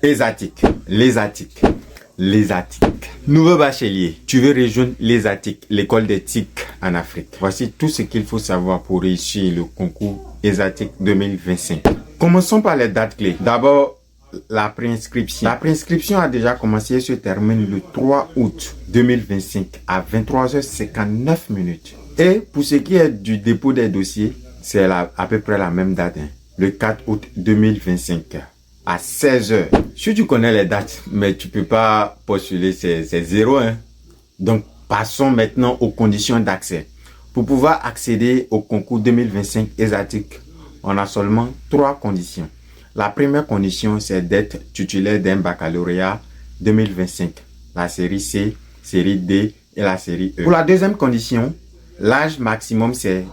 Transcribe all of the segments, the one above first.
ESATIC, l'ESATIC. Nouveau bachelier, tu veux rejoindre l'ESATIC, l'école des TIC en Afrique. Voici tout ce qu'il faut savoir pour réussir le concours ESATIC 2025. Commençons par les dates clés. D'abord, la préinscription. La préinscription a déjà commencé et se termine le 3 août 2025 à 23h59 minutes. Et pour ce qui est du dépôt des dossiers, c'est à peu près la même date, le 4 août 2025 à 16h. Si tu connais les dates, mais tu peux pas postuler, c'est 0. Donc, passons maintenant aux conditions d'accès. Pour pouvoir accéder au concours 2025 ESATIC, on a seulement 3 conditions. La première condition, c'est d'être titulaire d'un baccalauréat 2025, la série C, série D et la série E. Pour la deuxième condition, l'âge maximum, c'est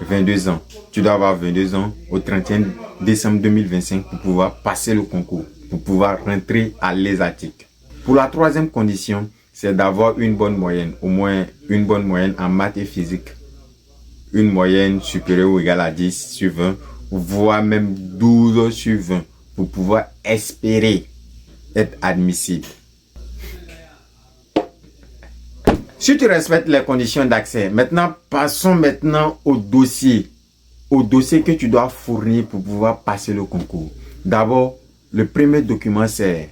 22 ans. Tu dois avoir 22 ans au 31 décembre 2025 pour pouvoir passer le concours, pour pouvoir rentrer à l'ESATIC. Pour la troisième condition, c'est d'avoir une bonne moyenne, au moins une bonne moyenne en maths et physique. Une moyenne supérieure ou égale à 10 sur 20, voire même 12 sur 20 pour pouvoir espérer être admissible. Si tu respectes les conditions d'accès, maintenant passons maintenant au dossier que tu dois fournir pour pouvoir passer le concours. D'abord, le premier document, c'est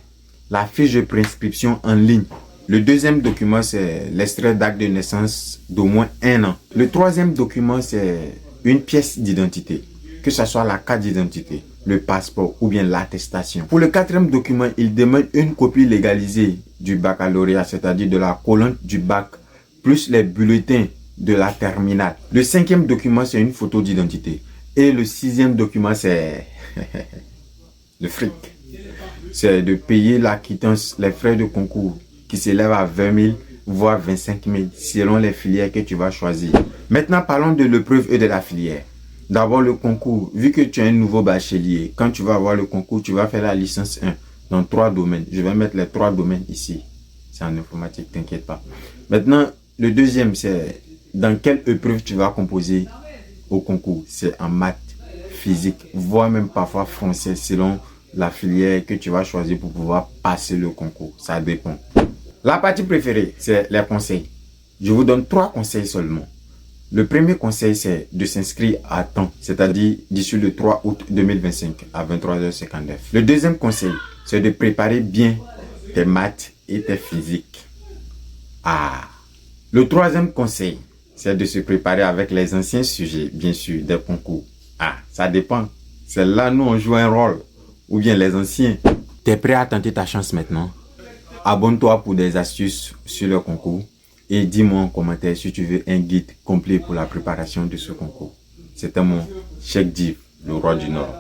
la fiche de préinscription en ligne. Le deuxième document, c'est l'extrait d'acte de naissance d'au moins 1 an. Le troisième document, c'est une pièce d'identité, que ce soit la carte d'identité, le passeport ou bien l'attestation. Pour le quatrième document, il demande une copie légalisée du baccalauréat, c'est-à-dire de la colonne du bac, plus les bulletins de la terminale. Le cinquième document, c'est une photo d'identité. Et le sixième document, c'est le fric. C'est de payer la quittance, les frais de concours qui s'élèvent à 20 000 voire 25 000 selon les filières que tu vas choisir. Maintenant, parlons de l'épreuve et de la filière. D'abord, le concours. Vu que tu es un nouveau bachelier, quand tu vas avoir le concours, tu vas faire la licence 1 dans 3 domaines. Je vais mettre les 3 domaines ici. C'est en informatique, t'inquiète pas. Maintenant, le deuxième, c'est dans quelle épreuve tu vas composer au concours. C'est en maths, physique, voire même parfois français, selon la filière que tu vas choisir pour pouvoir passer le concours. Ça dépend. La partie préférée, c'est les conseils. Je vous donne 3 conseils seulement. Le premier conseil, c'est de s'inscrire à temps, c'est-à-dire d'ici le 3 août 2025 à 23h59. Le deuxième conseil, c'est de préparer bien tes maths et tes physiques. Le troisième conseil, c'est de se préparer avec les anciens sujets, bien sûr, des concours. Ça dépend. C'est là, nous, on joue un rôle. Ou bien les anciens. T'es prêt à tenter ta chance maintenant? Abonne-toi pour des astuces sur le concours. Et dis-moi en commentaire si tu veux un guide complet pour la préparation de ce concours. C'était mon Cheikh Div, le roi du Nord.